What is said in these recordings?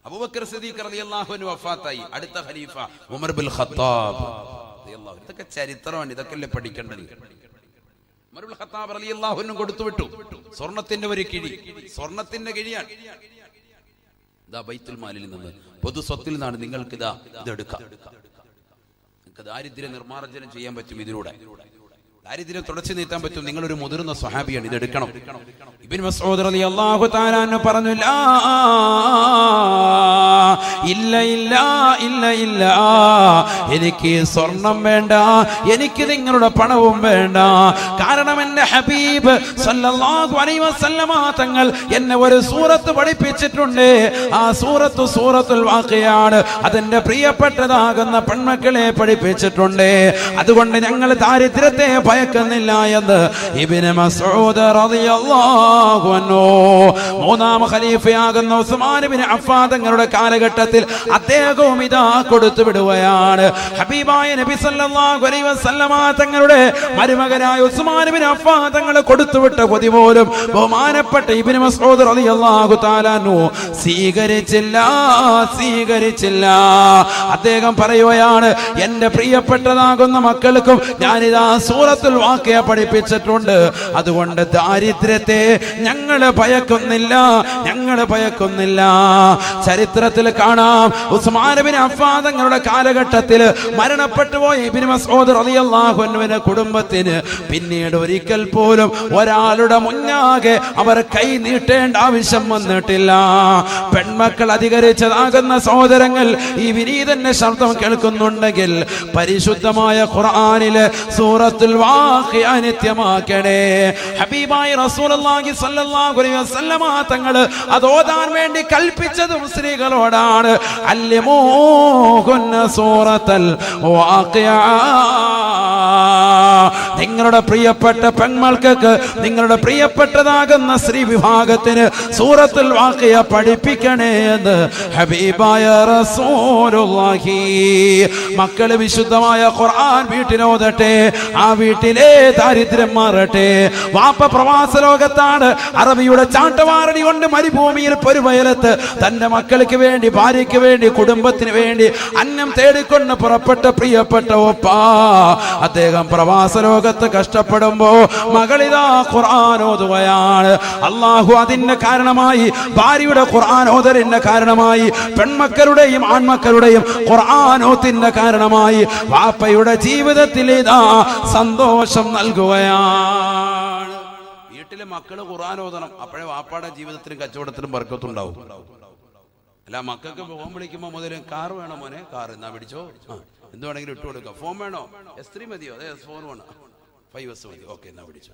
അബൂബക്കർ സിദ്ദീഖ് റളിയല്ലാഹു അൻഹു വഫാത്തായി. അടുത്ത ഖലീഫ ഉമർ ബിൻ ഖത്താബ് റളിയല്ലാഹു. ഇതൊക്കെ ചരിത്രമാണ്, ഇതൊക്കെയല്ലേ പഠിക്കേണ്ടത്. ഉമർ ബിൻ ഖത്താബ് റളിയല്ലാഹു അൻഹു കൊടുത്തു വിട്ടു സ്വർണത്തിന്റെ ഒരു കിഴി, സ്വർണത്തിന്റെ കിഴിയാണ്. ഇതാ ബൈത്തുൽ മാലിൽ നിന്ന്, പൊതു സ്വത്തിൽ നിന്നാണ്, നിങ്ങൾക്ക് ഇതെടുക്കാം. നിങ്ങൾക്ക് ദാരിദ്ര്യ നിർമ്മാർജ്ജനം ചെയ്യാൻ പറ്റും, ഇതിലൂടെ ദാരിദ്ര്യം തുടച്ചു നീക്കാൻ പറ്റും. നിങ്ങളൊരു മുതിർന്ന സ്വഹാബിയാണ്, ഇതെടുക്കണം. ഇബ്നു മസ്ഊദ് റളിയല്ലാഹു തആല അൻഹു പറഞ്ഞു, ഇല്ല ഇല്ല ഇല്ല ഇല്ല, എനിക്ക് സ്വർണം വേണ്ട, എനിക്ക് നിങ്ങളുടെ പണവും വേണ്ട. കാരണം എന്റെ ഹബീബ് സല്ലല്ലാഹു അലൈഹി വസല്ലമ തങ്ങൾ എന്നെ ഒരു സൂറത്ത് പഠിപ്പിച്ചിട്ടുണ്ട്. ആ സൂറത്തുൽ വാഖിയാണ്. അതെന്റെ പ്രിയപ്പെട്ടതാകുന്ന പെൺമക്കളെ പഠിപ്പിച്ചിട്ടുണ്ട്. അതുകൊണ്ട് ഞങ്ങൾ ദാരിദ്ര്യത്തെ ഭയക്കുന്നില്ല എന്ന് ഇബ്നു മസ്ഊദ് റളിയല്ലാഹു അൻഹു, മൂന്നാം ഖലീഫയാകുന്ന ഉസ്മാൻ ഇബ്നു അഫ്ഫാൻ തങ്ങളുടെ കാലഘട്ടത്തിൽ അദ്ദേഹവും ഇതാ കൊടുത്തു വിടുകയാണ്. ഹബീബായ നബി സല്ലല്ലാഹു അലൈഹി വസല്ലമ തങ്ങളുടെ മരുമകനായ ഉസ്മാൻ ഇബ്നു അഫ്ഫാൻ തങ്ങൾ കൊടുത്തുവിട്ട പൊതി പോലും ബഹുമാനപ്പെട്ട ഇബ്നു മസ്ഊദ് റളിയല്ലാഹു തആല അൻഹു സ്വീകരിച്ചില്ല. അദ്ദേഹം പറയുകയാണ്, എന്റെ പ്രിയപ്പെട്ടതാകുന്ന മക്കൾക്കും ഞാനിതാ സൂറത്തുൽ വാഖിയ പഠിപ്പിച്ചിട്ടുണ്ട്. അതുകൊണ്ട് ദാരിദ്ര്യത്തെ ഞങ്ങൾ ഭയക്കുന്നില്ല. ചരിത്രത്തിൽ കാണാം, ഉസ്മാൻ ഇബ്നു അഫ്ഫാൻ തങ്ങളുടെ കാലഘട്ടത്തിൽ മരണപ്പെട്ടു പോയ ഇബ്നു മസ്ഊദ് റളിയല്ലാഹു അൻഹുവിന്റെ കുടുംബത്തിന് പിന്നീട് ഒരിക്കൽ പോലും ഒരാളുടെ മുന്നാകെ അവർ കൈ നീട്ടേണ്ട ആവശ്യം വന്നിട്ടില്ല. പെൺമക്കൾ അധികരിച്ചതാകുന്ന സഹോദരങ്ങൾ ഈ വിനീതന്റെ ശബ്ദം കേൾക്കുന്നുണ്ടെങ്കിൽ പരിശുദ്ധമായ ഖുർആനിലെ സൂറത്തുൽ വാഖിയ നിത്യമാക്കണേ. ഹബീബായ റസൂലുള്ളാഹി സ്വല്ലല്ലാഹു അലൈഹി വസല്ലമ തങ്ങൾ അത് ഓതാൻ വേണ്ടി കൽപ്പിച്ചതും സ്ത്രീകളോടാണ്. അല്ലിമൂഹുന്ന സൂറത്തുൽ വാഖിയ. നിങ്ങളുടെ പ്രിയപ്പെട്ട പെൺമക്കൾക്ക്, നിങ്ങളുടെ പ്രിയപ്പെട്ടതാകുന്ന സ്ത്രീ വിഭാഗത്തിന് സൂറത്തുൽ വാഖിയ പഠിപ്പിക്കണേ എന്ന് ഹബീബായ റസൂലുള്ളാഹി. മക്കള് വിശുദ്ധമായ ഖുർആൻ വീട്ടിലോതട്ടെ, ആ വീട്ടിലെ ദാരിദ്ര്യം മാറട്ടെ. വാപ്പ പ്രവാസ ലോകത്താണ്, അറബിയുടെ ചാട്ടവാറടി കൊണ്ട് മരുഭൂമിയിൽ പൊരുവയലത്ത് തന്റെ മക്കൾക്ക് വേണ്ടി, ഭാര്യയ്ക്ക് വേണ്ടി, കുടുംബത്തിന് വേണ്ടി അന്നം തേടിക്കൊണ്ട് പുറപ്പെട്ട പ്രിയപ്പെട്ട ഒപ്പ, അദ്ദേഹം പ്രവാസ ലോകത്ത് കഷ്ടപ്പെടുമ്പോ മകളിതാ ഖുർആൻ ഓതുകയാണ്. അല്ലാഹു അതിന്റെ കാരണമായി, ഭാര്യയുടെ ഖുർആൻ ഓതലിന്റെ കാരണമായി, പെൺമക്കളുടെയും ആൺമക്കളുടെയും ഖുർആൻ ഓത്തിന്റെ കാരണമായി വാപ്പയുടെ ജീവിതത്തിൽ ഇതാ സന്തോഷം നൽകുകയാണ്. വീട്ടിലെ മക്കള് ഖുർആൻ ഓതണം, അപ്പോഴേ വാപ്പയുടെ ജീവിതത്തിലും കച്ചവടത്തിലും ബർക്കത്തുണ്ടാവും. അല്ല, മക്കൾക്ക് ഫോൺ വിളിക്കുമ്പോ മുതൽ കാർ വേണോ മോനെ, കാർ എന്നാ പിടിച്ചോ, എന്ത് വേണമെങ്കിലും ഇട്ട് കൊടുക്കാം. ഫോൺ വേണോ, S3 മതിയോ, അതെ S4 വേണം, 5S മതി, ഓക്കെ എന്നാ പിടിച്ചോ,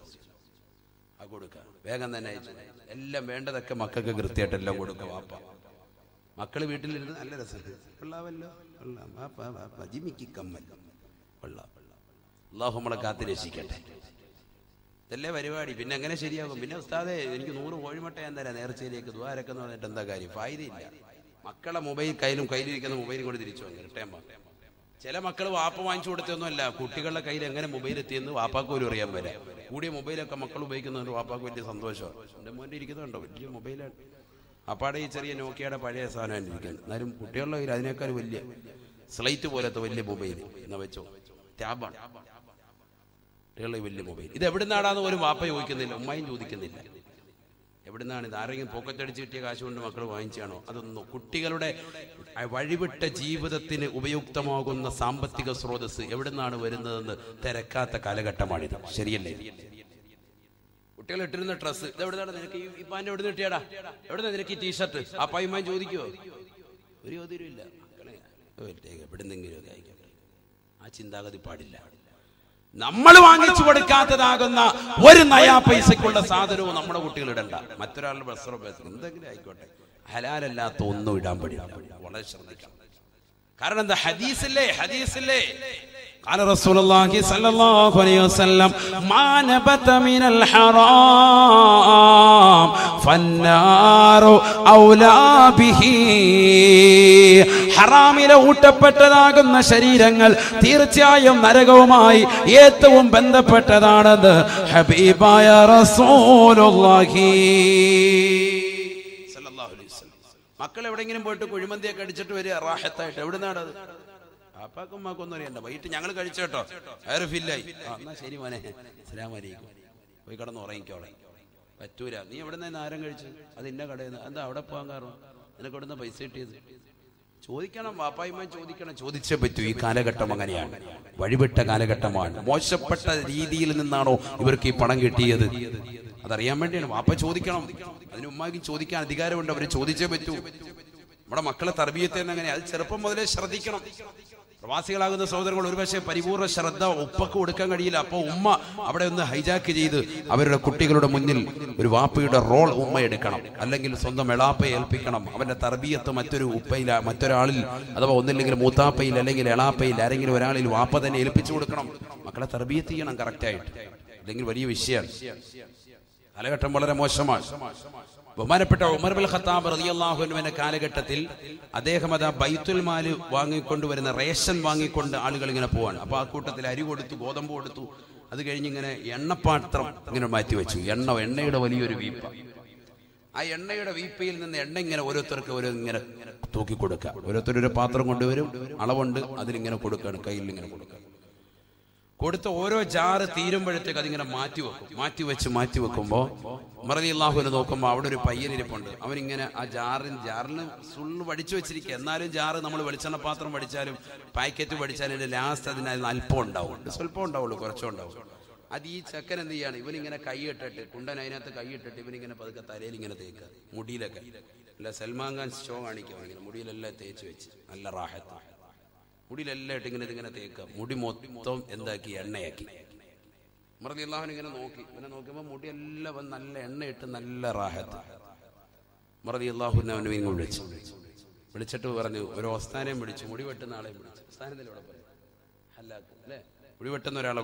ആ കൊടുക്ക, വേഗം തന്നെ അയച്ചു. എല്ലാം വേണ്ടതൊക്കെ മക്കൾക്ക് കൃത്യമായിട്ട് എല്ലാം കൊടുക്കുക വാപ്പ. മക്കള് വീട്ടിലിരുന്ന് നല്ല രസം, കൊള്ളാവല്ലോ, ജിമിക്ക് കമ്മൽ, കൊള്ളാം. അല്ലാഹു നമ്മളെ കാത്ത് രക്ഷിക്കട്ടെ. ഇതല്ലേ പരിപാടി. പിന്നെ എങ്ങനെ ശരിയാകും? പിന്നെ ഉസ്താദേ എനിക്ക് 100 കോഴിമുട്ട ഞാൻ തരാം നേർച്ചയിലേക്ക് ദ്വാരക്കെന്ന് പറഞ്ഞിട്ട് എന്താ കാര്യം? ഫായിദയില്ല. മക്കളെ മൊബൈൽ കയ്യിലിരിക്കുന്ന മൊബൈൽ കൊണ്ട് തിരിച്ചു വാങ്ങി. ചില മക്കൾ വാപ്പ വാങ്ങിച്ചു കൊടുത്തൊന്നുമല്ല, കുട്ടികളുടെ കയ്യിൽ എങ്ങനെ മൊബൈൽ എത്തിയെന്ന് വാപ്പാക്ക് പോലും അറിയാൻ വരാം. കൂടിയ മൊബൈലൊക്കെ മക്കൾ ഉപയോഗിക്കുന്നതുകൊണ്ട് വാപ്പാക്ക് വലിയ സന്തോഷമാണ്. എൻ്റെ മോൻ്റെ ഇരിക്കുന്നുണ്ടോ വലിയ മൊബൈലാണ്, അപ്പാടെ ഈ ചെറിയ നോക്കിയുടെ പഴയ സാധനം ഇരിക്കുന്നത്. എന്നാലും കുട്ടികളുടെ കയ്യിൽ അതിനേക്കാൾ വലിയ സ്ലൈറ്റ് പോലത്തെ വലിയ മൊബൈൽ എന്നാ വെച്ചോ, ടാബാണ് കുട്ടികളുടെ വലിയ മൊബൈൽ. ഇത് എവിടുന്നാടാന്ന് പോലും വാപ്പ ചോദിക്കുന്നില്ല, ഉമ്മയും ചോദിക്കുന്നില്ല. എവിടുന്നാണ് ഇത്? ആരെങ്കിലും പോക്കറ്റടിച്ച് കിട്ടിയ കാശ് കൊണ്ട് മക്കൾ വാങ്ങിച്ചാണോ? അതൊന്നും. കുട്ടികളുടെ വഴിവിട്ട ജീവിതത്തിന് ഉപയുക്തമാകുന്ന സാമ്പത്തിക സ്രോതസ് എവിടുന്നാണ് വരുന്നതെന്ന് തിരക്കാത്ത കാലഘട്ടമാണിത്. ശരിയല്ലേ? കുട്ടികൾ ഇട്ടിരുന്ന ഡ്രസ്സ് ഇത് എവിടുന്നാണ്? നിനക്ക് ഈ പാൻറ് എവിടുന്ന് കിട്ടിയാടാ? എവിടുന്ന നിനക്ക് ഈ ടീഷർട്ട്? ആ പയ്യമ്മയും ചോദിക്കുവോ? ഒരു ചോദ്യവും ഇല്ല. എവിടുന്നെങ്കിലും ആയിക്കോട്ടെ, ആ ചിന്താഗതി പാടില്ല. നമ്മൾ വാങ്ങിച്ചു കൊടുക്കാത്തതാകുന്ന ഒരു നയാ പൈസക്കുള്ള സാധനവും നമ്മുടെ കുട്ടികൾ ഇടണ്ട. മറ്റൊരാളുടെ വസ്ത്രം എന്തെങ്കിലും ആയിക്കോട്ടെ, ഹലാലല്ലാത്ത ഒന്നും ഇടാൻ പാടില്ല. വളരെ ശ്രദ്ധിക്കണം. കാരണം എന്താ? ഹദീസില്ലേ قال رسول الله صلى الله عليه وسلم ما نبت من الحرام فالنار أولى به. ഹറാമിലെ ഊട്ടപ്പെട്ടതാകുന്ന ശരീരങ്ങൾ തീർച്ചയായും നരകവുമായി ഏറ്റവും ബന്ധപ്പെട്ടതാണെന്ന് ഹബീബായ റസൂലുള്ളാഹി സ്വല്ലല്ലാഹു അലൈഹി വസല്ലം. മക്കൾ എവിടെയെങ്കിലും പോയിട്ട് കുഴിമന്തിയൊക്കെ അടിച്ചിട്ട് വരിക റാഹത്തായിട്ട്. എവിടെ നിന്നാണത്? അപ്പാക്കും ഉമ്മാക്കൊന്നും അറിയണ്ട. വൈകിട്ട് ഞങ്ങൾ കഴിച്ചു കേട്ടോ, വയറ് ഫില്ലായി. എന്നാ ശരി മോനെ, അസ്സലാമു അലൈക്കും, പോയി കിടന്ന് ഉറങ്ങിക്കോളെ. പറ്റൂല. നീ എവിടെ നിന്ന് ആരം കഴിച്ചു? അത് ഇന്ന കടയിൽ നിന്ന്. എന്താ അവിടെ പോകാൻ കാരണം? നിനക്ക് എവിടെ നിന്ന് പൈസ കിട്ടിയത്? ചോദിക്കണം, വാപ്പായ്മ ചോദിക്കണം. ചോദിച്ചേ പറ്റൂ. ഈ കാലഘട്ടം അങ്ങനെയാണ്, വഴിവിട്ട കാലഘട്ടമാണ്. മോശപ്പെട്ട രീതിയിൽ നിന്നാണോ ഇവർക്ക് ഈ പണം കിട്ടിയത്? അതറിയാൻ വേണ്ടിയാണ് വാപ്പ ചോദിക്കണം. അതിന് ഉമ്മാക്ക് ചോദിക്കാൻ അധികാരമുണ്ട്, അവര് ചോദിച്ചേ പറ്റൂ. നമ്മുടെ മക്കളെ തർബീയത്ത് എങ്ങനെ, അത് ചെറുപ്പം മുതലേ ശ്രദ്ധിക്കണം. പ്രവാസികളാകുന്ന സഹോദരങ്ങൾ ഒരുപക്ഷെ പരിപൂർണ്ണ ശ്രദ്ധ ഉപ്പക്ക് കൊടുക്കാൻ കഴിയില്ല. അപ്പോൾ ഉമ്മ അവിടെ ഒന്ന് ഹൈജാക്ക് ചെയ്ത് അവരുടെ കുട്ടികളുടെ മുന്നിൽ ഒരു വാപ്പയുടെ റോൾ ഉമ്മ എടുക്കണം, അല്ലെങ്കിൽ സ്വന്തം എളാപ്പയെ ഏൽപ്പിക്കണം. അവന്റെ തർബീയത്ത് മറ്റൊരാളിൽ, അഥവാ ഒന്നില്ലെങ്കിൽ മൂത്താപ്പയിൽ അല്ലെങ്കിൽ എളാപ്പയിൽ ആരെങ്കിലും ഒരാളിൽ വാപ്പ തന്നെ ഏൽപ്പിച്ചു കൊടുക്കണം. മക്കളെ തർബീയത്ത് ചെയ്യണം കറക്റ്റായിട്ട്, അല്ലെങ്കിൽ വലിയ വിഷയമാണ്. കാലഘട്ടം വളരെ മോശമാണ്. ബഹുമാനപ്പെട്ട ഉമർ ബിൻ ഖത്താബ് റളിയല്ലാഹു അൻഹുവിന്റെ കാലഘട്ടത്തിൽ അദ്ദേഹം അതാ ബൈത്തുൽ മാൽ വാങ്ങിക്കൊണ്ടുവരുന്ന റേഷൻ വാങ്ങിക്കൊണ്ട് ആളുകൾ ഇങ്ങനെ പോവാണ്. അപ്പൊ ആ കൂട്ടത്തിൽ അരി കൊടുത്തു, ഗോതമ്പ് കൊടുത്തു. അത് കഴിഞ്ഞ് ഇങ്ങനെ എണ്ണപ്പാത്രം ഇങ്ങനെ മാറ്റി വെച്ചു. എണ്ണയുടെ വലിയൊരു വീപ്പ. ആ എണ്ണയുടെ വീപ്പയിൽ നിന്ന് എണ്ണ ഇങ്ങനെ ഓരോരുത്തർക്ക് ഇങ്ങനെ തൂക്കി കൊടുക്കുക. ഓരോരുത്തരൊരു പാത്രം കൊണ്ടുവരും, അളവുണ്ട്, അതിലിങ്ങനെ കൊടുക്കുകയാണ്, കയ്യിൽ ഇങ്ങനെ കൊടുക്കുക. കൊടുത്ത ഓരോ ജാറ് തീരുമ്പോഴത്തേക്ക് അതിങ്ങനെ മാറ്റി വെക്കുമ്പോൾ ഉമർ റളിയല്ലാഹു അൻഹു നോക്കുമ്പോൾ അവിടെ ഒരു പയ്യനിരിപ്പുണ്ട്. അവനിങ്ങനെ ആ ജാറിന് സുള്ള് വടിച്ചു വെച്ചിരിക്കുക. എന്നാലും ജാറ് നമ്മൾ വെളിച്ചെണ്ണ പാത്രം വടിച്ചാലും പാക്കറ്റ് വടിച്ചാലും ഇതിന്റെ ലാസ്റ്റ് അതിന് അല്പം ഉണ്ടാവും, സ്വല്പം ഉണ്ടാവുള്ളൂ, കുറച്ചും ഉണ്ടാവും. അത് ഈ ചെക്കൻ എന്ത് ചെയ്യാണ്, ഇവനിങ്ങനെ കൈയിട്ടിട്ട്, കുണ്ടൻ അതിനകത്ത് കൈയിട്ടിട്ട് ഇവനിങ്ങനെ പതുക്കെ തലയിൽ ഇങ്ങനെ തേക്കുക, മുടിയിലൊക്കെ. അല്ല സൽമാൻ ഖാൻ ഷോ കാണിക്കുക, ഇങ്ങനെ മുടിയിലെല്ലാം തേച്ച് വെച്ച് നല്ല റാഹത്ത്. മുടിയിലെല്ലാം ഇട്ട് ഇതിങ്ങനെ തേക്കുക. മുടി മൊത്തം എന്താക്കി, എണ്ണയാക്കി. ഉമർ റളിയല്ലാഹു അൻഹു ഇങ്ങനെ നോക്കിയപ്പോൾ മുടിയെല്ലാം നല്ല എണ്ണയിട്ട് നല്ല റാഹത്ത്. ഉമർ റളിയല്ലാഹു അൻഹു ഇങ്ങനെ വിളിച്ചിട്ട് പറഞ്ഞു, ഒരു ഉസ്താനെയും വിളിച്ചു, മുടി വെട്ടുന്ന ആളെയും വിളിച്ചു. ഉസ്താനെന്തായാലും ഇവിടെ പറയും ഹല്ലാക്ക് അല്ലേ, മുടി വെട്ടുന്ന ഒരാളെ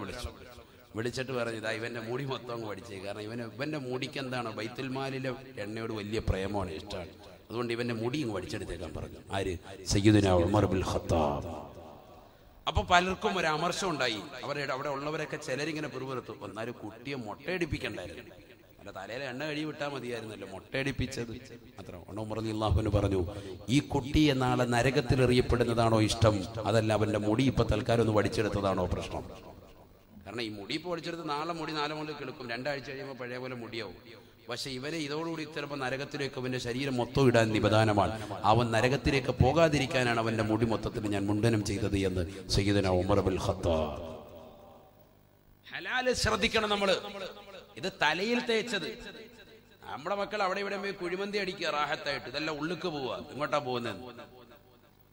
വിളിച്ചിട്ട് പറഞ്ഞു, ഇതാ ഇവന്റെ മുടി മൊത്തം അങ്ങ് പഠിച്ചേ. കാരണം ഇവന്റെ മുടിക്ക് എന്താണ്, ബൈത്തുൽ മാലിലെ എണ്ണയോട് വലിയ പ്രേമമാണ്, ഇഷ്ടമാണ്. അതുകൊണ്ട് ഇവന്റെ മുടി ഇങ്ങ് പഠിച്ചെടുത്തേക്കാൻ പറഞ്ഞു. ആര്? സയ്യിദുനാ ഉമർ ബിൻ ഖത്താബ്. അപ്പൊ പലർക്കും ഒരു അമർഷം ഉണ്ടായി. അവിടെ ഉള്ളവരൊക്കെ ചിലരിങ്ങനെ പിറുപിറുത്തു, എന്നാലും കുട്ടിയെ മൊട്ടയടിപ്പിക്കണ്ടായിരുന്നു, അല്ല തലയിലെ എണ്ണ കഴി വിട്ടാൽ മതിയായിരുന്നല്ലോ, മൊട്ടയടിപ്പിച്ചത് അത്ര. ഉമർ റളിയല്ലാഹു അൻഹു പറഞ്ഞു, ഈ കുട്ടിയെ നാളെ നരകത്തിൽ എറിയപ്പെടുന്നതാണോ ഇഷ്ടം, അതല്ല അവന്റെ മുടി ഇപ്പൊ തൽക്കാലം ഒന്ന് വടിച്ചെടുത്തതാണോ പ്രശ്നം? കാരണം ഈ മുടി ഇപ്പോൾ വടിച്ചെടുത്ത് നാളെ മുടി 4 മുതൽ കിടക്കും, 2 ആഴ്ച കഴിയുമ്പോൾ പഴയ പോലെ മുടിയാവും. പക്ഷെ ഇവരെ ഇതോടുകൂടി ചിലപ്പോൾ നരകത്തിലേക്ക് അവന്റെ ശരീരം മൊത്തം ഇടാൻ നിബന്ധനമാണ്. അവൻ നരകത്തിലേക്ക് പോകാതിരിക്കാനാണ് അവന്റെ മുടി മൊത്തത്തിൽ ഞാൻ മുണ്ടനം ചെയ്തത് എന്ന് സയ്യിദുനാ ഉമർ ബിൻ ഖത്താബ്. ഹലാല് ശ്രദ്ധിക്കണം നമ്മള്. ഇത് തലയിൽ തേച്ചത്. നമ്മുടെ മക്കൾ അവിടെ ഇവിടെ പോയി കുഴിമന്തി അടിക്കുക റാഹത്തായിട്ട്, ഇതെല്ലാം ഉള്ളിക്ക് പോവുക. ഇങ്ങോട്ടാ പോകുന്നത്?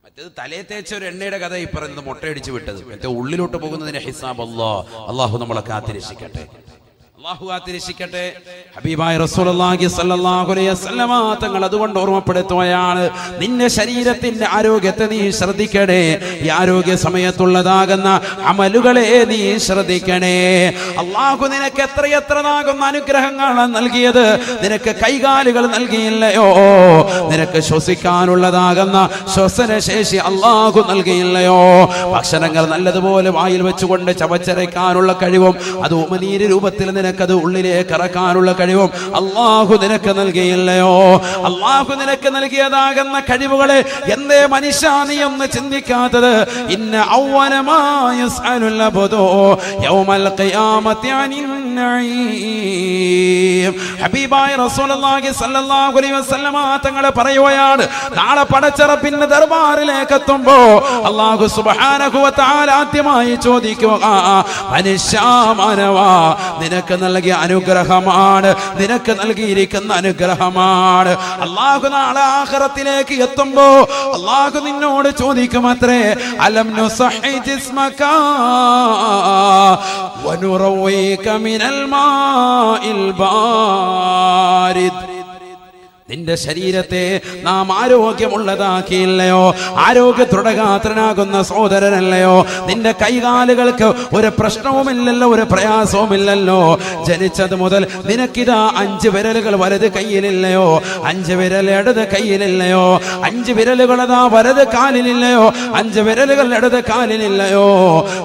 മറ്റേത് തലയെ തേച്ച ഒരു എണ്ണയുടെ കഥ ഈ പറയുന്നത്, മുട്ടയടിച്ച് വിട്ടത്. മറ്റേ ഉള്ളിലോട്ട് പോകുന്നതിന്റെ ഹിസാബ് അല്ലാഹു നമ്മളെ കാത്തിരക്ഷിക്കട്ടെ. അല്ലാഹു കാത്തിരക്ഷിക്കട്ടെ. ഹബീബായ റസൂലുള്ളാഹി സ്വല്ലല്ലാഹു അലൈഹി വസല്ലമ തങ്ങൾ അതുകൊണ്ട് ഓർമ്മപ്പെടുത്തുകയാണ്, നിന്റെ ശരീരത്തിന്റെ ആരോഗ്യത്തെ നീ ശ്രദ്ധിക്കണേ. ഈ ആരോഗ്യ സമയത്തുള്ളതാകുന്ന അമലുകളെ നീ ശ്രദ്ധിക്കണേ. അല്ലാഹു നിനക്ക് എത്രയെത്രതാകുന്ന അനുഗ്രഹങ്ങളാണ് നൽകിയത്. നിനക്ക് കൈകാലുകൾ നൽകിയില്ലയോ? നിനക്ക് ശ്വസിക്കാനുള്ളതാകുന്ന ശ്വസനശേഷി അല്ലാഹു നൽകിയില്ലയോ? ഭക്ഷണങ്ങൾ നല്ലതുപോലെ വായിൽ വെച്ചുകൊണ്ട് ചവച്ചരയ്ക്കാനുള്ള കഴിവും അത് ഉമനീര് രൂപത്തിൽ നിനക്കത് ഉള്ളിലേക്ക് ഇറക്കാനുള്ള കഴിവും അല്ലാഹു നിനക്ക് നൽകിയില്ലയോ? അല്ലാഹു നിനക്ക് നൽകിയതാകുന്ന കഴിവുകളെ എന്തേ മനുഷ്യ നീ ഒന്ന് ചിന്തിക്കാത്തത്? ഇന്ന അവ്വല മാ യസ്അലുൽ അബ്ദു യൗമൽ ഖിയാമത്തി അനിൻ നഈം. ഹബീബായ റസൂലുള്ളാഹി സ്വല്ലല്ലാഹു അലൈഹി വസല്ലമ തങ്ങൾ പറയുകയാണ്, നാളെ പടച്ചറപ്പിന്റെ ദർബാറിലേക്ക് എത്തുമ്പോൾ അല്ലാഹു സുബ്ഹാനഹു വ തആല ആദ്യമായി ചോദിക്കുക, മനുഷ്യ മാനവാ നിനക്ക് നൽകിയ അനുഗ്രഹമാണ്, നിനക്ക് നൽകിയിരിക്കുന്ന അനുഗ്രഹമാണ്. അല്ലാഹു നാളെ ആഖിറത്തിലേക്ക് എത്തുമ്പോ അല്ലാഹു നിന്നോട് ചോദിക്കുമത്രേ, അലം നുസഹി ജിസ്മക വനുറവീക മിനൽ മാഇൽ ബാരിദ്. നിന്റെ ശരീരത്തെ നാം ആരോഗ്യമുള്ളതാക്കിയില്ലയോ? ആരോഗ്യ ദൃഢഗാത്രനാകുന്ന സഹോദരനല്ലയോ? നിന്റെ കൈകാലുകൾക്ക് ഒരു പ്രശ്നവുമില്ലല്ലോ, ഒരു പ്രയാസവുമില്ലല്ലോ. ജനിച്ചത് മുതൽ നിനക്കിതാ 5 വിരലുകൾ വലത് കയ്യിലില്ലയോ? 5 വിരൽ ഇടത് കയ്യിലില്ലയോ? 5 വിരലുകളതാ വലത് കാലിലില്ലയോ? 5 വിരലുകൾ ഇടത് കാലിലില്ലയോ?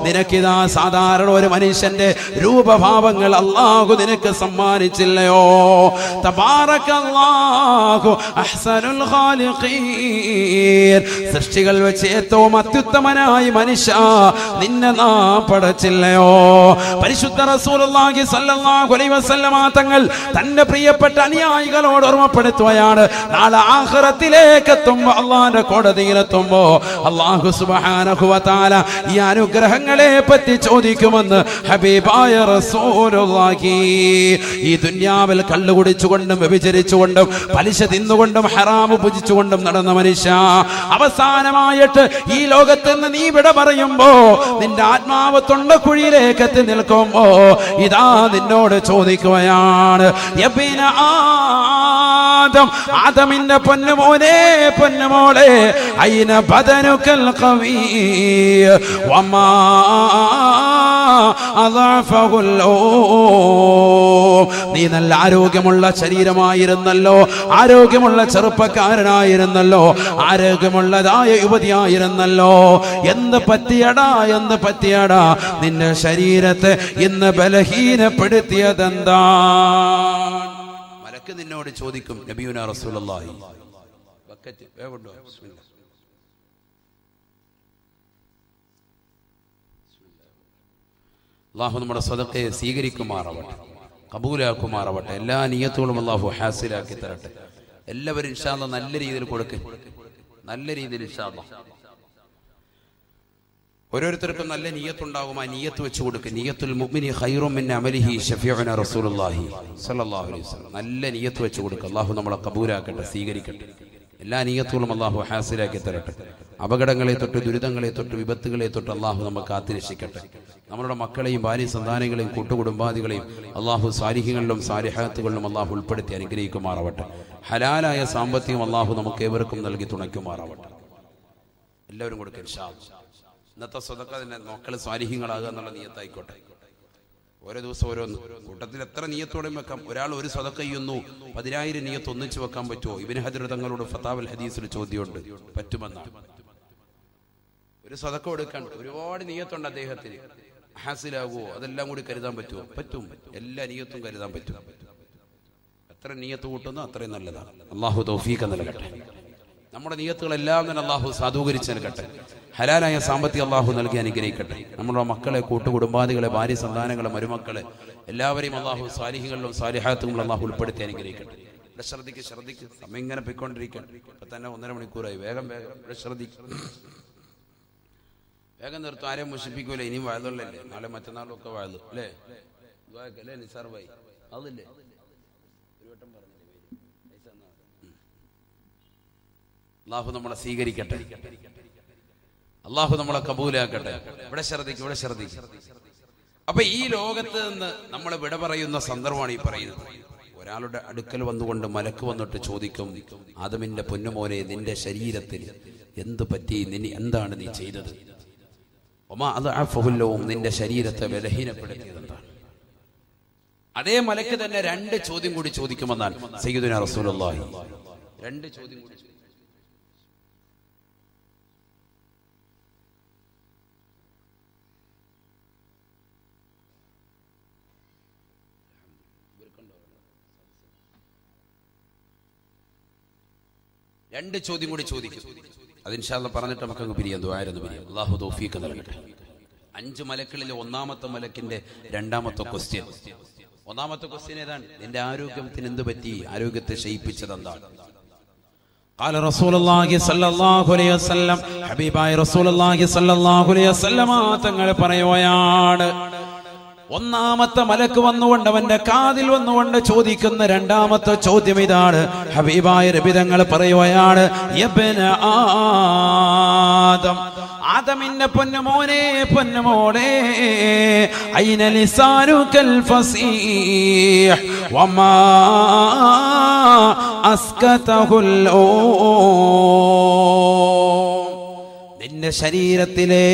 നിനക്കിതാ സാധാരണ ഒരു മനുഷ്യന്റെ രൂപഭാവങ്ങൾ അല്ലാഹു നിനക്ക് സമ്മാനിച്ചില്ലയോ? തബാറകല്ലാഹ് അല്ലാഹു അഹ്സനുൽ ഖാലിഖീൻ. സൃഷ്ടികൾ വെച്ച് ഏറ്റവും അത്യുത്തമനായി മനുഷ്യ നിന്നെ നാം പടച്ചില്ലയോ? പരിശുദ്ധ റസൂലുള്ളാഹി സ്വല്ലല്ലാഹു അലൈഹി വസല്ലമ തങ്ങൾ തന്റെ പ്രിയപ്പെട്ട അനുയായികളോട് ഓർമ്മപ്പെടുത്തുകയാണ്, നാളെ ആഖിറത്തിലേക്ക് എത്തുമ്പോൾ, അള്ളാഹുവിന്റെ കോടതിയിലെത്തുമ്പോൾ അല്ലാഹു സുബ്ഹാനഹു വ തആല ഈ അനുഗ്രഹങ്ങളെ പറ്റി ചോദിക്കുമെന്ന് ഹബീബായ റസൂലുള്ളാഹി. ഈ ദുനിയാവിൽ കള്ളു കുടിച്ചുകൊണ്ടും വ്യഭിചരിച്ചുകൊണ്ടും പലിശ തിന്നുകൊണ്ടും ഹറാമ് ഭുജിച്ചുകൊണ്ടും നടന്ന മനുഷ്യ, അവസാനമായിട്ട് ഈ ലോകത്ത് നിന്ന് നീ വിട പറയുമ്പോ നിന്റെ ആത്മാവ് തൊണ്ടക്കുഴിയിലേക്ക് എത്തി നിൽക്കുമ്പോ ഇതാ നിന്നോട് ചോദിക്കുകയാണ്, യബ്ന ആദം, ആദമിന്റെ പൊന്നുമോനെ പൊന്നുമോളെ, ഐന ബദനുകൽ ഖവീ വമാ അദഅഫഹുൽ നീ നല്ല ആരോഗ്യമുള്ള ശരീരമായിരുന്നല്ലോ, ആരോഗ്യമുള്ള ചെറുപ്പക്കാരനായിരുന്നല്ലോ, ആരോഗ്യമുള്ളതായ യുവതിയായിരുന്നല്ലോ, എന്ത് പറ്റിയടാ എന്ത് പറ്റിയടാ നിന്റെ ശരീരത്തെ ഇന്ന് ബലഹീനപ്പെടുത്തിയതെന്താ? മലക്ക് നിന്നോട് ചോദിക്കും, നബിയുനാ റസൂലുള്ളാഹി, ബക്കറ്റ് വേവുണ്ടോ? ബിസ്മില്ലാ. അല്ലാഹു നമ്മുടെ സദഖയെ സ്വീകരിക്കുമാറാവട്ടെ, കബൂലാക്കുമാറാവട്ടെ. എല്ലാ നിയത്തുകളും അല്ലാഹു ഹാസിലാക്കി തരട്ടെ. എല്ലാവരും ഇൻഷാ അല്ലാഹ് നല്ല രീതിയിൽ കൊടുക്കുക, നല്ല രീതിയിൽ ഇൻഷാ അല്ലാഹ്. ഓരോരുത്തർക്കും നല്ല നിയ്യത്തുണ്ടാകും, ആ നിയ്യത്ത് വെച്ച് കൊടുക്കുക. നിയ്യത്തുൽ മുഅ്മിനി ഖൈറും മിൻ അമലിഹി ശഫീഉനാ റസൂലുള്ളാഹി സ്വല്ലല്ലാഹു അലൈഹി വസല്ലം. നല്ല നിയ്യത്ത് വെച്ച് കൊടുക്കുക. അല്ലാഹു നമ്മളെ കബൂലാക്കട്ടെ, സ്വീകരിക്കട്ടെ. എല്ലാ നിയ്യത്തുകളും അല്ലാഹു ഹാസിലാക്കി തരട്ടെ. അപകടങ്ങളെ തൊട്ട്, ദുരിതങ്ങളെ തൊട്ട്, വിപത്തുകളെ തൊട്ട് അല്ലാഹു നമുക്ക് കാത്തുരക്ഷിക്കട്ടെ. നമ്മളുടെ മക്കളെയും ഭാര്യ സന്താനങ്ങളെയും കൂട്ടുകുടുംബാദികളെയും അല്ലാഹു സാലിഹ്യങ്ങളിലും സാലിഹാത്തുകളിലും അല്ലാഹു ഉൾപ്പെടുത്തി അനുഗ്രഹിക്കുമാറാവട്ടെ. ഹലാലായ സാമ്പത്തികം അല്ലാഹു നമുക്ക് ഏവർക്കും നൽകി തുണയ്ക്കുമാറാവട്ടെ. എല്ലാവരും കൊടുക്കുക ഇൻഷാ അല്ലാഹ്. ഇന്നത്തെ സദഖ തന്നെ മക്കൾ സാലിഹ്യങ്ങളാകുക എന്നുള്ള നിയ്യത്തായിക്കോട്ടെ. ഓരോ ദിവസം ഓരോന്ന്, കൂട്ടത്തിൽ എത്ര നിയ്യത്തോടെയും വെക്കാം. ഒരാൾ ഒരു സദഖ ചെയ്യുന്നു, 10,000 നിയ്യത്ത് ഒന്നിച്ച് വെക്കാൻ പറ്റുമോ? ഇബ്നു ഹജർ തങ്ങളോട് ഫതാവൽ ഹദീസിൽ ചോദ്യമുണ്ട്, പറ്റുമെന്നാണ്. ഒരു സദഖ കൊടുക്കാൻ ഒരുപാട് നിയ്യത്തുണ്ട് അദ്ദേഹത്തിന്, ഹാസിലാകുമോ? അതെല്ലാം കൂടി കരുതാൻ പറ്റുമോ? പറ്റും. എല്ലാ നിയ്യത്തും കരുതാൻ പറ്റും. എത്ര നിയ്യത്ത് കൂട്ടുന്നു അത്രയും നല്ലതാണ്. അല്ലാഹു തൗഫീഖ് നൽകട്ടെ. നമ്മുടെ നിയ്യത്തുകളെല്ലാം തന്നെ അല്ലാഹു സാധൂകരിച്ച് നൽകട്ടെ. ഹലാലായ സാമ്പത്തികം അല്ലാഹു നൽകി അനുഗ്രഹിക്കട്ടെ. നമ്മുടെ മക്കളെ, കൂട്ടുകുടുംബാദികളെ, ഭാര്യ സന്താനങ്ങളെ, മരുമക്കളെ എല്ലാവരെയും അല്ലാഹു സാലിഹികളിലും സാലിഹാത്തുകളും അല്ലാഹു ഉൾപ്പെടുത്തി അനുഗ്രഹിക്കട്ടെ. ഇവിടെ ശ്രദ്ധിക്ക്, സമയം ഇങ്ങനെ പോയിക്കൊണ്ടിരിക്കണം. ഇപ്പൊ തന്നെ 1.5 മണിക്കൂറായി. വേഗം ഇവിടെ ശ്രദ്ധിക്കും, വേഗം നിർത്തും. ആരെയും മുഷിപ്പിക്കൂല. ഇനിയും വാഴല്ലേ, നാളെ മറ്റന്നാളും ഒക്കെ വാഴു അല്ലേ? അല്ലേ നിസാർ ഭായി? അതില്ലേ ഒരു വട്ടം പറഞ്ഞില്ലേ? അല്ലാഹു നമ്മളെ സ്വീകരിക്കട്ടെ, അല്ലാഹു നമ്മളെ കബൂലാക്കട്ടെ. ഇവിടെ ശ്രദ്ധിക്കും. അപ്പൊ ഈ ലോകത്ത് നിന്ന് നമ്മൾ വിട പറയുന്ന സന്ദർഭമാണ് ഈ പറയുന്നത്. ഒരാളുടെ അടുക്കൽ വന്നുകൊണ്ട് മലക്ക് വന്നിട്ട് ചോദിക്കും, ആദമിന്റെ പൊന്നുമോനെ, നിന്റെ ശരീരത്തിൽ എന്ത് പറ്റി? എന്താണ് നീ ചെയ്തത്? നിന്റെ ശരീരത്തെ ബലഹീനപ്പെടുത്തിയതെന്താണ്? അതേ മലക്ക് തന്നെ 2 ചോദ്യം കൂടി ചോദിക്കുമെന്നാണ് സയ്യിദുനാ റസൂലുള്ളാഹി. 2 ചോദ്യം കൂടി. രണ്ട് ചോദ്യം കൂടി ചോദിക്കും. അത് ഇൻഷാ അല്ലാഹ് പറഞ്ഞിട്ട് നമുക്കങ്ങ് പിരിയാം. ദുആയിരുന്നു പിരിയാം. അല്ലാഹു തൗഫീഖ് നൽകട്ടെ. 5 മലക്കുകളിൽ ഒന്നാമത്തെ മലക്കിന്റെ 2ാമത്തെ ക്വസ്റ്റ്യൻ. ഒന്നാമത്തെ ക്വസ്റ്റ്യൻ ഏതാണ്? നിന്റെ ആരോഗ്യത്തിന് എന്ത് പറ്റി? ആരോഗ്യത്തെ ക്ഷയിപ്പിച്ചത് എന്താണ്? قال رسول الله صلى الله عليه وسلم, ഹബീബായ റസൂലുള്ളാഹി സ്വല്ലല്ലാഹു അലൈഹി വസല്ലം തങ്ങൾ പറയുകയാണ്, ഒന്നാമത്തെ മലക്ക് വന്നുകൊണ്ട് അവന്റെ കാതിൽ വന്നുകൊണ്ട് ചോദിക്കുന്ന 2ാമത്തെ ചോദ്യം ഇതാണ്. ഹബീബായ നബി തങ്ങൾ പറയുകയാണ്, യബ്ന ആദം, ആദമിന്റെ പൊന്നുമോനെ പൊന്നുമോളെ, ഐന ലിസാനുകൽ ഫസീഹ് വമാ അസ്കതഹുൽ നിന്റെ ശരീരത്തിലെ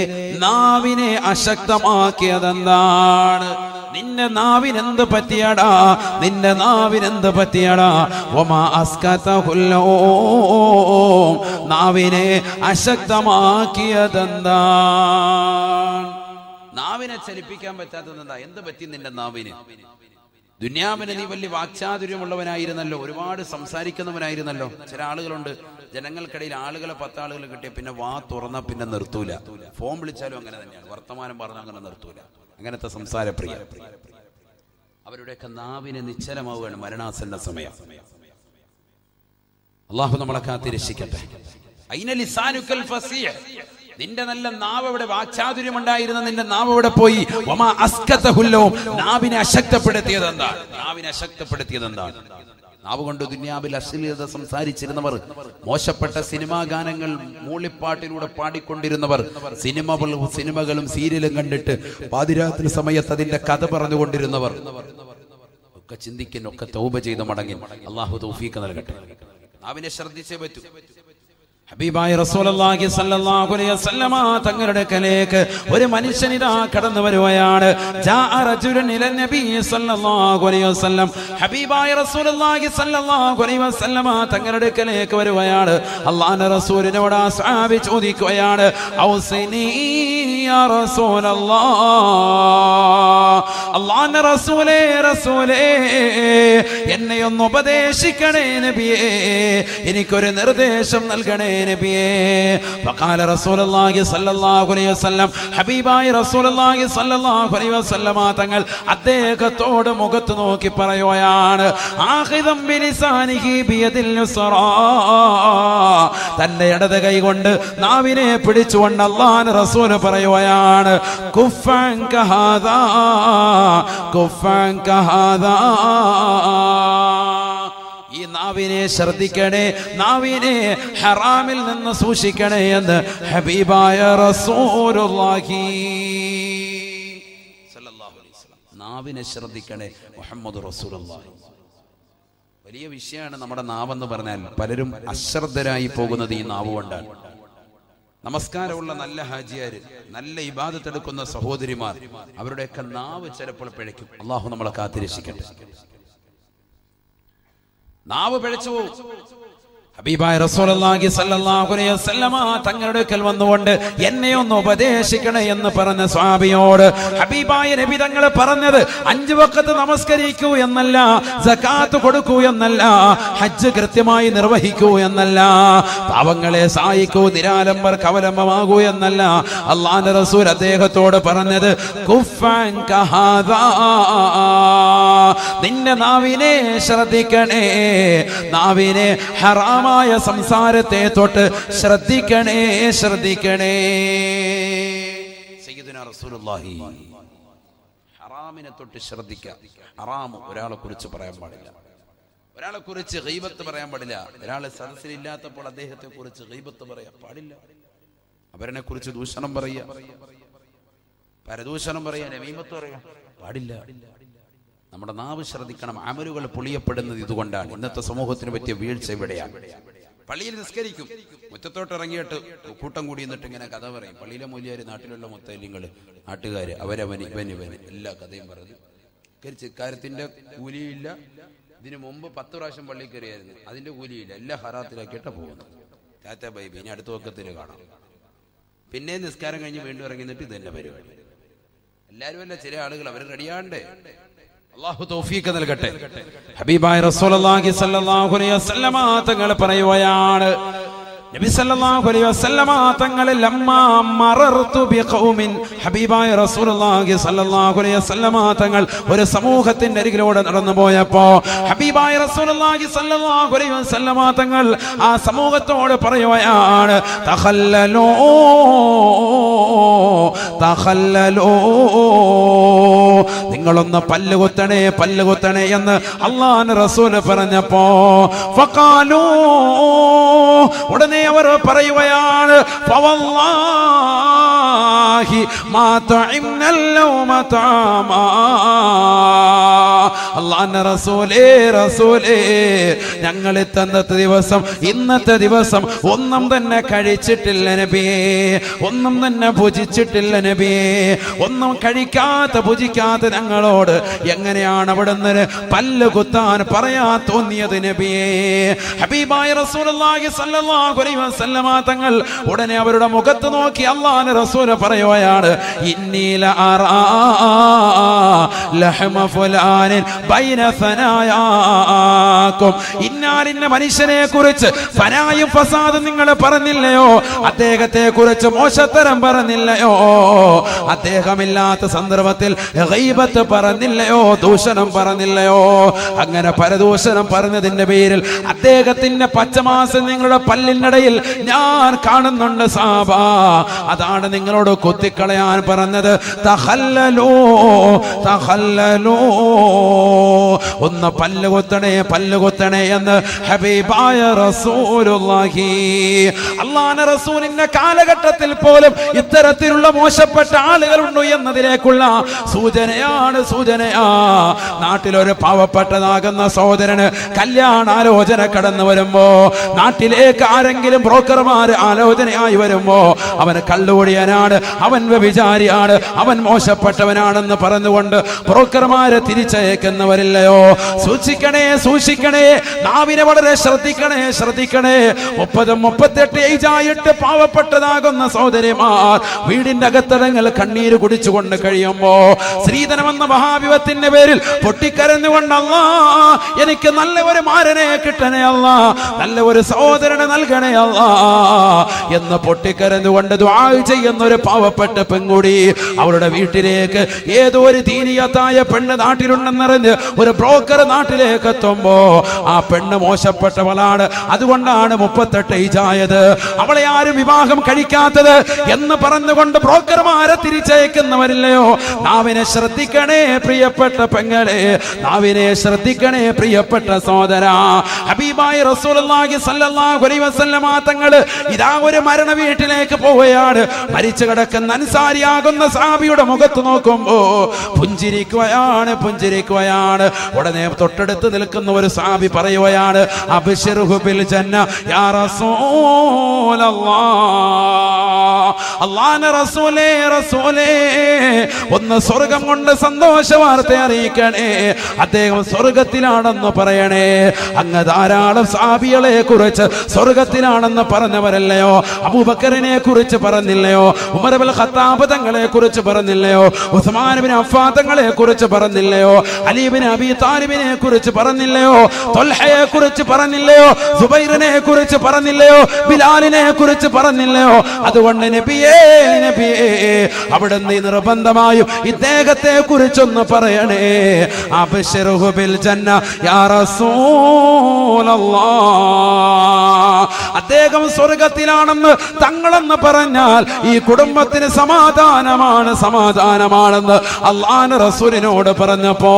നാവിനെ അശക്തമാക്കിയതെന്താണ്? നിന്റെ നാവിനെന്ത് പറ്റിയടാ? നിന്റെ നാവിനെന്ത് പറ്റിയടാ? വമാ അസ്കതഹുൽ നാവിനെ അശക്തമാക്കിയതെന്താണ്? നാവിനെ ചലിപ്പിക്കാൻ പറ്റാത്തതെന്താ? എന്ത് പറ്റി നിന്റെ നാവിന്? ദുനിയാവിന് നീ വലിയ വാക്ചാതുര്യമുള്ളവനായിരുന്നല്ലോ, ഒരുപാട് സംസാരിക്കുന്നവനായിരുന്നല്ലോ. ചില ആളുകളുണ്ട്, ജനങ്ങൾക്കിടയിൽ ആളുകളെ 10 ആളുകൾ കിട്ടിയ പിന്നെ വാ തുറന്ന പിന്നെ നിർത്തൂല. ഫോൺ വിളിച്ചാലും അങ്ങനെ തന്നെയാണ്, വർത്തമാനം പറഞ്ഞാൽ അങ്ങനെ നിർത്തൂല. അങ്ങനത്തെ സംസാരപ്രിയ. അവരുടെയൊക്കെ നാവിനെ നിശ്ചലമാവുകയാണ് മരണാസന്ന സമയം. അള്ളാഹു നമ്മളെ കാത്തിരക്ഷിക്കട്ടെ. അയിന ലിസാനുക്കൽ ഫസീഹ്, നിന്റെ നല്ല നാവ് എവിടെ? വാക്ചാതുര്യം ഉണ്ടായിരുന്ന നിന്റെ നാവ് എവിടെ പോയി? വമാ അസ്കതഹുല്ലോ, നാവിനെ അശക്തപ്പെടുത്തിയത് എന്താണ്? നാവിനെ അശക്തപ്പെടുത്തിയത് എന്താണ്? നാവ് കൊണ്ട് ദുനിയാവിൽ അശ്ലീലത സംസാരിച്ചിരുന്നവർ, മോശപ്പെട്ട സിനിമാ ഗാനങ്ങൾ മൂളിപ്പാട്ടിലൂടെ പാടിക്കൊണ്ടിരുന്നവർ, സിനിമകളും സീരിയലും കണ്ടിട്ട് പാതിരാത്രി സമയത്ത് അതിന്റെ കഥ പറഞ്ഞുകൊണ്ടിരുന്നവർ ഒക്കെ ചിന്തിക്കാൻ, ഒക്കെ തൗബ ചെയ്ത് മടങ്ങി. അള്ളാഹു തൗഫീഖ് നൽകട്ടെ. നാവിനെ ശ്രദ്ധിച്ചേ പറ്റൂ. ഹബീബായ റസൂലുള്ളാഹി സ്വല്ലല്ലാഹു അലൈഹി വസല്ലമ തങ്ങളുടെ അടുക്കലേക്ക് ഒരു മനുഷ്യൻ ഇതാ കടന്നു വരുകയാണ്. ജാഅ റജുലുൻ ഇല നബി സ്വല്ലല്ലാഹു അലൈഹി വസല്ലം, ഹബീബായ റസൂലുള്ളാഹി സ്വല്ലല്ലാഹു അലൈഹി വസല്ലമ തങ്ങളുടെ അടുക്കലേക്ക് വരുകയാണ്. അല്ലാഹുവിന്റെ റസൂലിനോട് ആ സ്വഹാബി ചോദിക്കുകയാണ്, ഔസിനി യാ റസൂലല്ലാഹ്, അല്ലാഹുവിന്റെ റസൂലേ എന്നെ ഒന്ന് ഉപദേശിക്കണേ നബിയേ, എനിക്കൊരു നിർദ്ദേശം നൽകണേ നബിയേ. ഫഖാല റസൂലുള്ളാഹി സ്വല്ലല്ലാഹു അലൈഹി വസല്ലം, ഹബീബായ റസൂലുള്ളാഹി സ്വല്ലല്ലാഹു അലൈഹി വസല്ലമ തങ്ങൾ അദ്ദേഹത്തോട് മുഖത്ത് നോക്കി പറയുകയാണ്, ആഖിദം ബിലിസാനിഹി ബിയദിൽ യുസ്റാ, തന്റെ ഇടത് കൈ കൊണ്ട് നാവിനെ പിടിച്ചുകൊണ്ട് അല്ലാഹുവിന്റെ റസൂൽ പറയുകയാണ്, കുഫൻ കഹാദാ കുഫൻ കഹാദാ, ഈ നാവിനെ ശ്രദ്ധിക്കണേ, നാവിനെ ഹറാമിൽ നിന്ന് സൂക്ഷിക്കണേ എന്ന് ഹബീബായ റസൂലുള്ളാഹി സ്വല്ലല്ലാഹു അലൈഹി വസല്ലം. നാവിനെ ശ്രദ്ധിക്കണേ മുഹമ്മദ് റസൂലുള്ളാഹി. വലിയ വിഷയമാണ് നമ്മുടെ നാവെന്ന് പറഞ്ഞാൽ. പലരും അശ്രദ്ധരായി പോകുന്നത് ഈ നാവ് കൊണ്ടാണ്. നമസ്കാരമുള്ള നല്ല ഹാജിയാര്, നല്ല ഇബാദത്ത് എടുക്കുന്ന സഹോദരിമാർ, അവരുടെയൊക്കെ നാവ് ചിലപ്പോൾ പിഴയ്ക്കും. അള്ളാഹു നമ്മളെ കാത്തിരക്ഷിക്കട്ടെ. നാവ് പിഴച്ചു പോകും. ഹബീബായ റസൂലുള്ളാഹി സ്വല്ലല്ലാഹു അലൈഹി വസല്ലമ തങ്ങളുടെ അടുക്കൽ വന്നുകൊണ്ട് എന്നെ ഒന്ന് ഉപദേശിക്കണേ എന്ന് പറഞ്ഞ സ്വഹാബിയോട് ഹബീബായ നബി തങ്ങൾ പറഞ്ഞത് 5 വഖത്ത് നമസ്കരിക്കൂ എന്നല്ല, സകാത്ത് കൊടുക്കൂ എന്നല്ല, ഹജ്ജ് കൃത്യമായി നിർവഹിക്കൂ എന്നല്ല, പാവങ്ങളെ സഹായിക്കൂ, നിരാലംബർക്ക് അവലംബമാകൂ എന്നല്ല. അല്ലാഹുവിന്റെ റസൂൽ അദ്ദേഹത്തോട് പറഞ്ഞത് കുഫൻ കഹാദാ, നിന്റെ നാവിനെ ശ്രദ്ധിക്കണേ, നാവിനെ ഹറാമ സംസാരത്തെ തൊട്ട് ശ്രദ്ധിക്കണേ. സയ്യിദുനാ റസൂലുള്ളാഹി ഹറാമിനെ തൊട്ട് ശ്രദ്ധിക്കുക. ഹറാം ഒരാളെ കുറിച്ച് പറയാൻ പാടില്ല, ഒരാളെ കുറിച്ച് ഗീബത്ത് പറയാൻ പാടില്ല. ഒരാളെ സദസ്സിലില്ലാത്തപ്പോൾ അദ്ദേഹത്തെ കുറിച്ച് ഗീബത്ത് പറയാൻ പാടില്ല. അവരെ കുറിച്ച് ദൂഷണം പറയുക, പരദൂഷണം പറയാൻ, നമീമത്ത് പറയാൻ പാടില്ല. നമ്മുടെ നാവ് ശ്രദ്ധിക്കണം. അമലുകൾ പൊളിയപ്പെടുന്നത് ഇതുകൊണ്ടാണ്. ഇന്നത്തെ സമൂഹത്തിന് പറ്റിയ വീഴ്ച ഇവിടെയാണ്. പള്ളിയിൽ നിസ്കരിക്കും, മുറ്റത്തോട്ട് ഇറങ്ങിയിട്ട് കൂട്ടം കൂടി നിന്നിട്ട് ഇങ്ങനെ കഥ പറയും. പള്ളിയിലെ മൂല്യര്, നാട്ടിലുള്ള മൊത്തല്യങ്ങൾ, നാട്ടുകാര്, അവരവന് ഇവന് എല്ലാ കഥയും പറഞ്ഞു കാര്യത്തിന്റെ കൂലിയില്ല. ഇതിനു മുമ്പ് 10 പ്രാവശ്യം പള്ളി കയറിയായിരുന്നു, അതിന്റെ കൂലിയില്ല. എല്ലാം ഹറാത്തിലാക്കിയിട്ടാണ് പോകുന്നത്. ടാറ്റ ബൈബി, ഇനി അടുത്ത വക്കത്തിൽ കാണാം. പിന്നെ നിസ്കാരം കഴിഞ്ഞ് വീണ്ടും ഇറങ്ങി നിന്നിട്ട് ഇത് തന്നെ പരിപാടി. എല്ലാവരും അല്ല, ചില ആളുകൾ അവർ റെഡിയാണ്ടേ. അല്ലാഹു തൗഫീഖ് നൽകട്ടെ. ഹബീബായ റസൂലുള്ളാഹി സ്വല്ലല്ലാഹു അലൈഹി വസല്ലമ തങ്ങൾ പറയുകയാണ്, നബി സല്ലല്ലാഹു അലൈഹി വസല്ലമ തങ്ങൾ ലമ്മാ മറർതു ബിഖൗമിൻ, ഹബീബായ റസൂലുള്ളാഹി സ്വല്ലല്ലാഹു അലൈഹി വസല്ലമ തങ്ങൾ ഒരു സമൂഹത്തിന്റെ അരികിലൂടെ നടന്നു പോയപ്പോ ഹബീബായ റസൂലുള്ളാഹി സ്വല്ലല്ലാഹു അലൈഹി വസല്ലമ തങ്ങൾ ആ സമൂഹത്തോട് പറയുകയാണ്, തഖല്ലലൂ തഖല്ലലൂ, നിങ്ങളൊന്ന് പല്ലുകുത്തണേ എന്ന് അല്ലാഹുവിന്റെ റസൂൽ പറഞ്ഞപ്പോ ഫഖാലൂ, ഉടനെ അവർ പറയുകയാണ്, ഫവല്ലാഹി മാ തഇംനൽ ലൗമ തആമാ, അല്ലാഹുവിന്റെ റസൂലേ ഞങ്ങൾ ഇന്നത്തെ ദിവസം ഒന്നും തന്നെ കഴിച്ചിട്ടില്ല നബിയേ, ഒന്നും തന്നെ ഭുജിച്ചിട്ടില്ല നബിയേ, ഒന്നും കഴിക്കാത്ത ഭുജിക്കാത്ത ഞങ്ങളോട് എങ്ങനെയാണ് അവിടുന്ന് പല്ല് കുത്താൻ പറയാ തോന്നിയത് നബിയേ? ഹബീബായ റസൂലുള്ളാഹി സ്വല്ലല്ലാഹു അലൈഹി വസല്ലമ തങ്ങൾ ഉടനെ അവരുടെ മുഖത്ത് നോക്കി അല്ലാഹുവിന്റെ റസൂൽ പറയുക, പറയുകയാണ്, ഇന്നീല അറാ ലഹ്മ ഫുലാനിൻ ബൈന സനായാകും. ഇന്നാലിന്ന മനുഷ്യനെ കുറിച്ച് ഫനായും ഫസാദും നിങ്ങൾ പറഞ്ഞില്ലയോ? അദ്ദേഹത്തെ കുറിച്ച് മോശത്തരം പറഞ്ഞില്ലയോ? അദ്ദേഹമില്ലാത്ത സന്ദർഭത്തിൽ ഗൈബത്ത് പറഞ്ഞില്ലയോ? ദൂഷണം പറഞ്ഞില്ലയോ? അങ്ങനെ പരദൂഷണം പറഞ്ഞതിന്റെ പേരിൽ അദ്ദേഹത്തിന്റെ പച്ചമാസം നിങ്ങളുടെ പല്ലിനിടയിൽ ഞാൻ കാണുന്നുണ്ട് സാബ. അതാണ് നിങ്ങളോട് കുത്തിക്കളയാൻ പറഞ്ഞത്. തഖല്ലലൂ തഖല്ലലൂ, ഒന്ന് പല്ലുകുത്തണേ എന്ന് ഹബീബായ റസൂലുള്ളാഹി. അല്ലാഹുവിന്റെ റസൂലിന്റെ കാലഘട്ടത്തിൽ പോലും ഇത്തരത്തിലുള്ള മോശപ്പെട്ട ആളുകളുണ്ട് എന്നതിലേക്കുള്ള സൂചനയാ. നാട്ടിലൊരു പാവപ്പെട്ടതാകുന്ന സഹോദരന് കല്യാണാലോചന കടന്നു വരുമ്പോ, നാട്ടിലേക്ക് ആരെങ്കിലും ബ്രോക്കർമാർ ആലോചനയായി വരുമ്പോ, അവന് കള്ളുകുടിയനാണ്, അവൻ വ്യഭിചാരിയാണ്, അവൻ മോശപ്പെട്ടവനാണെന്ന് പറഞ്ഞുകൊണ്ട് ബ്രോക്കർമാരെ തിരിച്ചയക്കുന്നവരില്ലയോ? സൂക്ഷിക്കണേ, നാവിനെ വളരെ ശ്രദ്ധിക്കണേ. 30-38 ഏജായിട്ട് പാവപ്പെട്ടതാകുന്ന സഹോദരിമാർ വീടിന്റെ അകത്തടങ്ങൾ കണ്ണീര് കുടിച്ചുകൊണ്ട് കഴിയുമ്പോ, ശ്രീധനമെന്ന മഹാവിപത്തിന്റെ പേരിൽ പൊട്ടിക്കരഞ്ഞുകൊണ്ട്, അല്ലാ എനിക്ക് നല്ല ഒരു മാരനെ കിട്ടണേ അല്ലാ, നല്ല ഒരു സഹോദരനെ നൽകണേ അല്ലാ എന്ന് പൊട്ടിക്കരഞ്ഞുകൊണ്ട് ദുആ ചെയ്യുന്ന ഒരു പാവപ്പെട്ട പെൺകുടി അവളുടെ വീട്ടിലേക്ക് ഏതോ ഒരു ദീനിയത്തായ പെണ്ണ് നാട്ടിലുണ്ടെന്നറിഞ്ഞ് ഒരു ബ്രോക്കർ നാട്ടിലേക്ക് എത്തുമ്പോ, ആ പെണ്ണ് മോശപ്പെട്ടവളാണ്, അതുകൊണ്ടാണ് 38 ഏജായത്, അവളെ ആരും വിവാഹം കഴിക്കാത്തത് എന്ന് പറഞ്ഞുകൊണ്ട് ബ്രോക്കർമാരെ തിരിച്ചയക്കുന്നവരില്ലയോ? നാവിനെ ശ്രദ്ധിക്കണേ പ്രിയപ്പെട്ട പെങ്ങളെ, നാവിനെ ശ്രദ്ധിക്കണേ പ്രിയപ്പെട്ട സഹോദര. ഹബീബായ റസൂലുള്ളാഹി സ്വല്ലല്ലാഹു അലൈഹി വസല്ലമ തങ്ങൾ ഇതാ ഒരു മരണ വീട്ടിലേക്ക് പോവുകയാണ്. മരിച്ചു കിടക്കുന്ന അൻസാരിയാകുന്ന സഹാബിയുടെ മുഖത്ത് നോക്കുമ്പോ പുഞ്ചിരിക്കുകയാണ്. ഉടനെ തൊട്ടടുത്ത് നിൽക്കുന്ന ഒരു സഹാബി പറയുകയാണ്, അബ്ശിറുഹു ബിൽ ജന്ന യാ റസൂലല്ലാഹ്. അല്ലാഹുവിന്റെ റസൂലേ ഒന്ന് സ്വർഗം കൊണ്ട് സന്തോഷ വാർത്ത അറിയിക്കണേ, അദ്ദേഹം സ്വർഗത്തിലാണെന്ന് പറയണേ. അങ്ങ് ധാരാളം സഹാബികളെ കുറിച്ച് സ്വർഗത്തിലാണെന്ന് പറഞ്ഞവരല്ലയോ? അബൂബക്കറിനെ കുറിച്ച് പറഞ്ഞില്ലയോ? ഉമർ ഇബ്നുൽ ഖത്താബ് തങ്ങളെ കുറിച്ച് പറഞ്ഞില്ലയോ? ഉസ്മാൻ ഇബ്നു അഫ്ഫാൻ തങ്ങളെ കുറിച്ച് പറഞ്ഞില്ലയോ? അലി ഇബ്നു അബീ താലിബിനെ കുറിച്ച് പറഞ്ഞില്ലയോ? ത്വൽഹയെ കുറിച്ച് പറഞ്ഞില്ലയോ? സുബൈറിനെ കുറിച്ച് പറഞ്ഞില്ലയോ? ബിലാലിനെ കുറിച്ച് പറഞ്ഞില്ലയോ? അതുകൊണ്ട് നബിയേ അവിടുന്ന് നിർബന്ധമായും ഇദ്ദേഹത്തെ കുറിച്ചൊന്ന് പറയണേ. അബ്ശിറുഹു ബിൽ ജന്ന യാ റസൂലല്ലാഹ്. അദ്ദേഹം സ്വർഗത്തിലാണെന്ന് തങ്ങളെന്ന് പറഞ്ഞാൽ ഈ കുടുംബത്തിന് സമാധാനമാണെന്ന് അല്ലാഹുവിന്റെ റസൂലിനോട് പറഞ്ഞപ്പോ